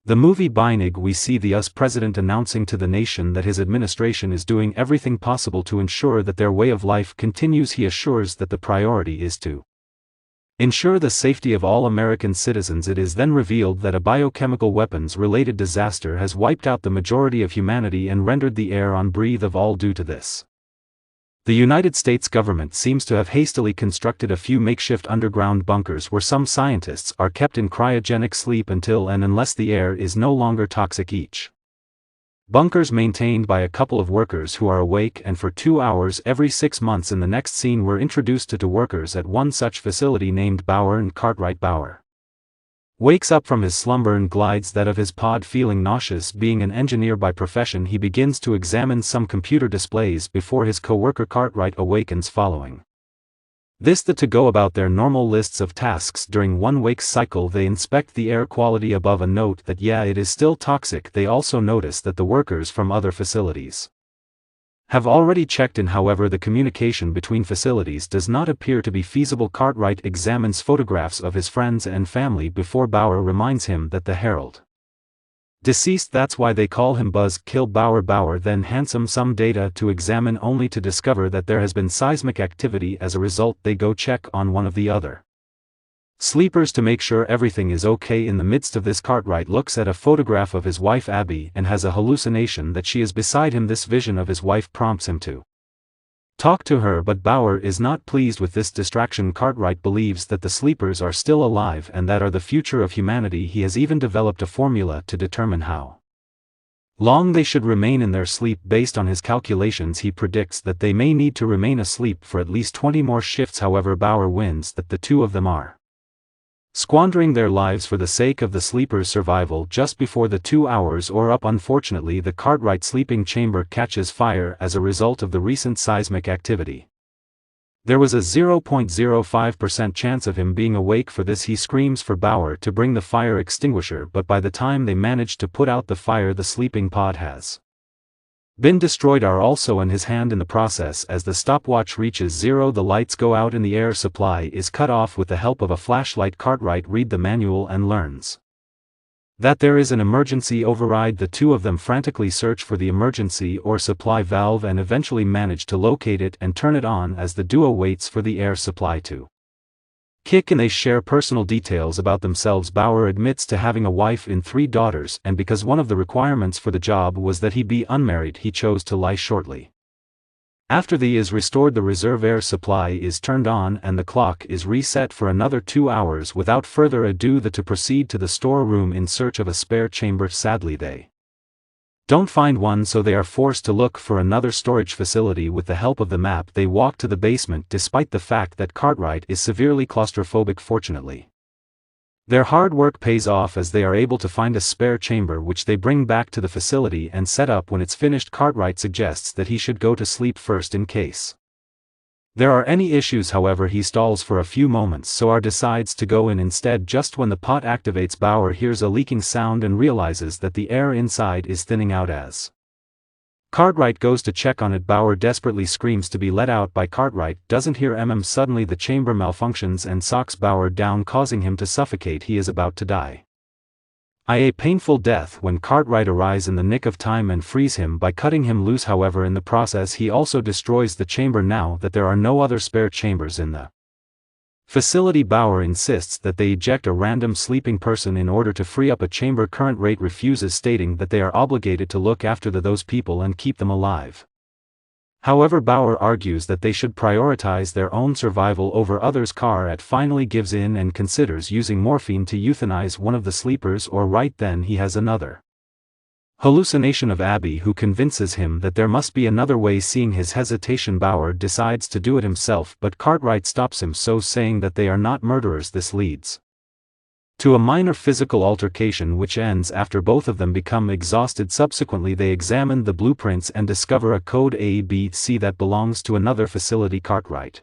The movie Beinig, we see the US president announcing to the nation that his administration is doing everything possible to ensure that their way of life continues. He assures that the priority is to ensure the safety of all American citizens. It is then revealed that a biochemical weapons-related disaster has wiped out the majority of humanity and rendered the air unbreathable due to this. The United States government seems to have hastily constructed a few makeshift underground bunkers where some scientists are kept in cryogenic sleep until and unless the air is no longer toxic. Each bunkers maintained by a couple of workers who are awake and for 2 hours every 6 months. In the next scene we're introduced to two workers at one such facility named Bauer and Cartwright. Bauer wakes up from his slumber and glides that of his pod. Feeling nauseous, being an engineer by profession, he begins to examine some computer displays before his co-worker Cartwright awakens. Following this, to go about their normal lists of tasks. During one wake cycle they inspect the air quality above a note that it is still toxic. They also notice that the workers from other facilities have already checked in, however the communication between facilities does not appear to be feasible. Cartwright examines photographs of his friends and family before Bauer reminds him that the Herald deceased, that's why they call him Buzz Kill. Bauer then hands him some data to examine, only to discover that there has been seismic activity. As a result they go check on one of the other sleepers to make sure everything is okay. In the midst of this, Cartwright looks at a photograph of his wife Abby and has a hallucination that she is beside him. This vision of his wife prompts him to talk to her, but Bauer is not pleased with this distraction. Cartwright believes that the sleepers are still alive and that are the future of humanity. He has even developed a formula to determine how long they should remain in their sleep. Based on his calculations he predicts that they may need to remain asleep for at least 20 more shifts. However, Bauer wins that the two of them are squandering their lives for the sake of the sleepers' survival. Just before the 2 hours are up, unfortunately the Cartwright sleeping chamber catches fire as a result of the recent seismic activity. There was a 0.05% chance of him being awake. For this he screams for Bauer to bring the fire extinguisher, but by the time they manage to put out the fire the sleeping pod has been destroyed, also in his hand in the process. As the stopwatch reaches 0 the lights go out and the air supply is cut off. With the help of a flashlight Cartwright reads the manual and learns that there is an emergency override. The two of them frantically search for the emergency or supply valve and eventually manage to locate it and turn it on as the duo waits for the air supply to kick in. They share personal details about themselves. Bauer admits to having a wife and 3 daughters, and because one of the requirements for the job was that he be unmarried he chose to lie. Shortly after the is restored the reserve air supply is turned on and the clock is reset for another 2 hours. Without further ado to proceed to the storeroom in search of a spare chamber. Sadly they don't find one, so they are forced to look for another storage facility. With the help of the map they walk to the basement, despite the fact that Cartwright is severely claustrophobic. Fortunately their hard work pays off as they are able to find a spare chamber which they bring back to the facility and set up. When it's finished Cartwright suggests that he should go to sleep first in case there are any issues. However he stalls for a few moments, so decides to go in instead. Just when the pot activates Bauer hears a leaking sound and realizes that the air inside is thinning out. As Cartwright goes to check on it Bauer desperately screams to be let out by Cartwright doesn't hear Suddenly the chamber malfunctions and socks Bauer down, causing him to suffocate. He is about to die a painful death when Cartwright arrives in the nick of time and frees him by cutting him loose. However in the process he also destroys the chamber. Now that there are no other spare chambers in the facility Bauer insists that they eject a random sleeping person in order to free up a chamber. Current rate refuses, stating that they are obligated to look after those people and keep them alive. However Bauer argues that they should prioritize their own survival over others. Cartwright finally gives in and considers using morphine to euthanize one of the sleepers. Right then he has another hallucination of Abby, who convinces him that there must be another way. Seeing his hesitation Bauer decides to do it himself, but Cartwright stops him, saying that they are not murderers. This leads to a minor physical altercation which ends after both of them become exhausted. Subsequently they examine the blueprints and discover a code ABC that belongs to another facility. Cartwright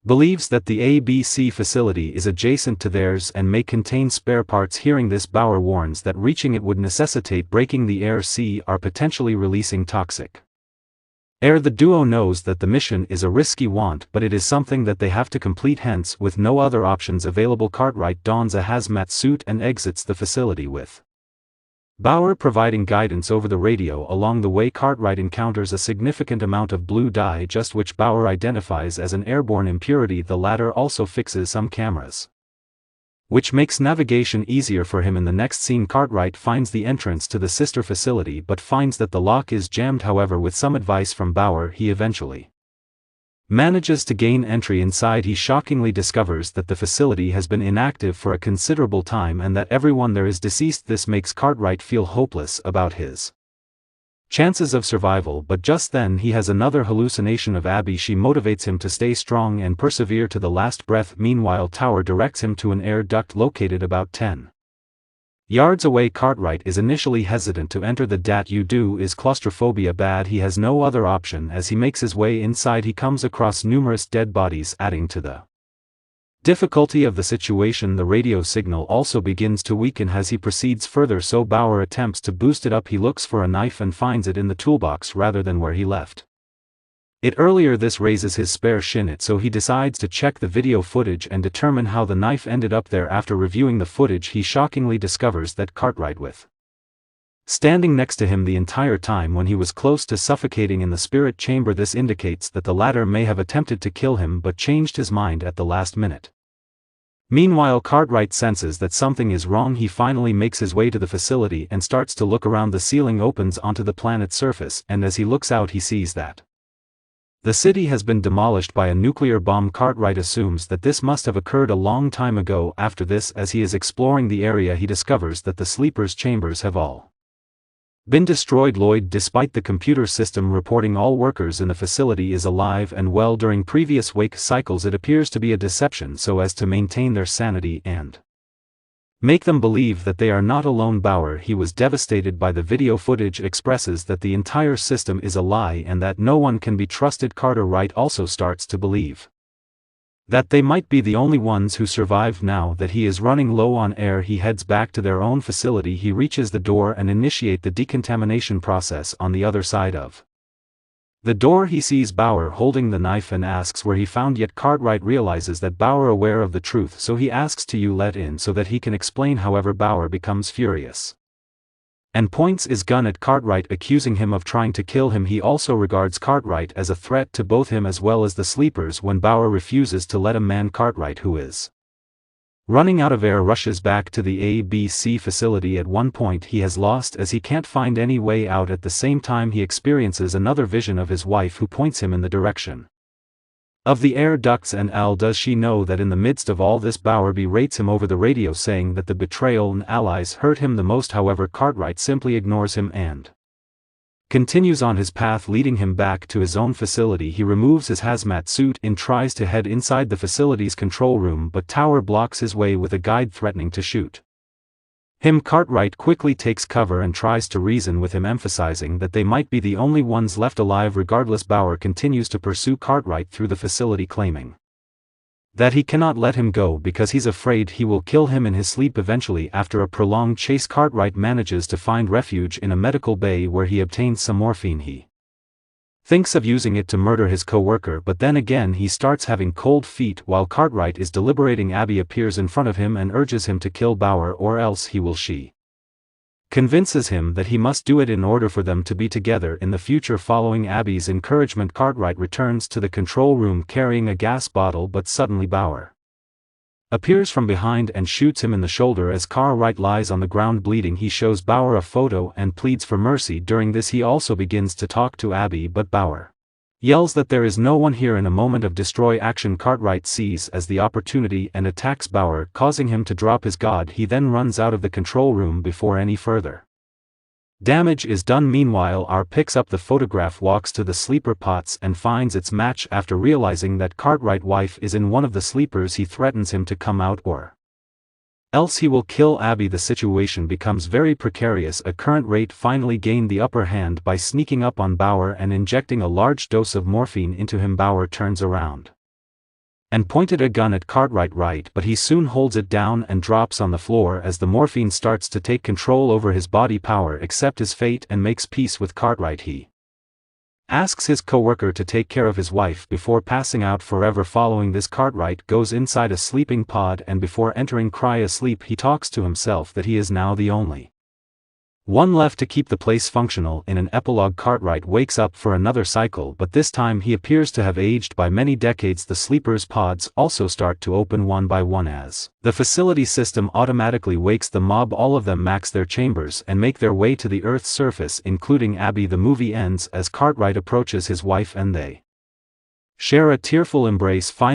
believes that the ABC facility is adjacent to theirs and may contain spare parts. Hearing this Bauer warns that reaching it would necessitate breaking the air potentially releasing toxic air. The duo knows that the mission is a risky want, but it is something that they have to complete. Hence, with no other options available, Cartwright dons a hazmat suit and exits the facility with Bauer providing guidance over the radio. Along the way, Cartwright encounters a significant amount of blue dye, just which Bauer identifies as an airborne impurity. The latter also fixes some cameras, which makes navigation easier for him. In the next scene, Cartwright finds the entrance to the sister facility but finds that the lock is jammed. However, with some advice from Bauer, he eventually manages to gain entry inside. He shockingly discovers that the facility has been inactive for a considerable time and that everyone there is deceased. This makes Cartwright feel hopeless about his chances of survival, but just then he has another hallucination of Abby. She motivates him to stay strong and persevere to the last breath. Meanwhile, Tower directs him to an air duct located about 10 yards away. Cartwright is initially hesitant to enter the dat. Is claustrophobia bad? He has no other option. As he makes his way inside, he comes across numerous dead bodies, adding to the difficulty of the situation. The radio signal also begins to weaken as he proceeds further, so Bauer attempts to boost it up. He looks for a knife and finds it in the toolbox rather than where he left it earlier. This raises his spare shin, so he decides to check the video footage and determine how the knife ended up there. After reviewing the footage, he shockingly discovers that Cartwright was standing next to him the entire time when he was close to suffocating in the spirit chamber. This indicates that the latter may have attempted to kill him but changed his mind at the last minute. Meanwhile, Cartwright senses that something is wrong. He finally makes his way to the facility and starts to look around. The ceiling opens onto the planet's surface, and as he looks out, he sees that the city has been demolished by a nuclear bomb. Cartwright assumes that this must have occurred a long time ago. After this, as he is exploring the area, he discovers that the sleepers' chambers have all been destroyed. Lloyd, despite the computer system reporting all workers in the facility is alive and well during previous wake cycles, it appears to be a deception so as to maintain their sanity and make them believe that they are not alone. Bauer, he was devastated by the video footage, expresses that the entire system is a lie and that no one can be trusted. Cartwright also starts to believe that they might be the only ones who survived. Now that he is running low on air, he heads back to their own facility. He reaches the door and initiate the decontamination process. On the other side of the door, he sees Bauer holding the knife and asks where he found. Yet Cartwright realizes that Bauer aware of the truth, so he asks to you let in so that he can explain. However, Bauer becomes furious and points his gun at Cartwright, accusing him of trying to kill him. He also regards Cartwright as a threat to both him as well as the sleepers. When Bauer refuses to let him man, Cartwright, who is running out of air, rushes back to the ABC facility. At one point he has lost as he can't find any way out. At the same time, he experiences another vision of his wife who points him in the direction of the air ducts. And does she know that in the midst of all this, Bauer berates him over the radio, saying that the betrayal and allies hurt him the most. However, Cartwright simply ignores him and continues on his path, leading him back to his own facility. He removes his hazmat suit and tries to head inside the facility's control room, but Tower blocks his way with a guide threatening to shoot him. Cartwright quickly takes cover and tries to reason with him, emphasizing that they might be the only ones left alive. Regardless, Bauer continues to pursue Cartwright through the facility, claiming that he cannot let him go because he's afraid he will kill him in his sleep. Eventually, after a prolonged chase, Cartwright manages to find refuge in a medical bay where he obtains some morphine. He thinks of using it to murder his co-worker, but then again he starts having cold feet. While Cartwright is deliberating, Abby appears in front of him and urges him to kill Bauer or else he will. She convinces him that he must do it in order for them to be together in the future. Following Abby's encouragement, Cartwright returns to the control room carrying a gas bottle, but suddenly Bauer appears from behind and shoots him in the shoulder. As Cartwright lies on the ground bleeding, he shows Bauer a photo and pleads for mercy. During this, he also begins to talk to Abby, but Bauer yells that there is no one here. In a moment of destroy action, Cartwright sees as the opportunity and attacks Bauer, causing him to drop his god. He then runs out of the control room before any further damage is done. Meanwhile, R picks up the photograph, walks to the sleeper pots and finds its match. After realizing that Cartwright's wife is in one of the sleepers, he threatens him to come out or else he will kill Abby. The situation becomes very precarious. A current rate finally gained the upper hand by sneaking up on Bauer and injecting a large dose of morphine into him. Bauer turns around and pointed a gun at Cartwright, but he soon holds it down and drops on the floor as the morphine starts to take control over his body. Power accepts his fate and makes peace with Cartwright. He asks his co-worker to take care of his wife before passing out forever. Following this, Cartwright goes inside a sleeping pod and before entering cryosleep, he talks to himself that he is now the only One left to keep the place functional. In an epilogue, Cartwright wakes up for another cycle, but this time he appears to have aged by many decades. The sleepers' pods also start to open one by one as the facility system automatically wakes the mob. All of them max their chambers and make their way to the Earth's surface, including Abby. The movie ends as Cartwright approaches his wife and they share a tearful embrace.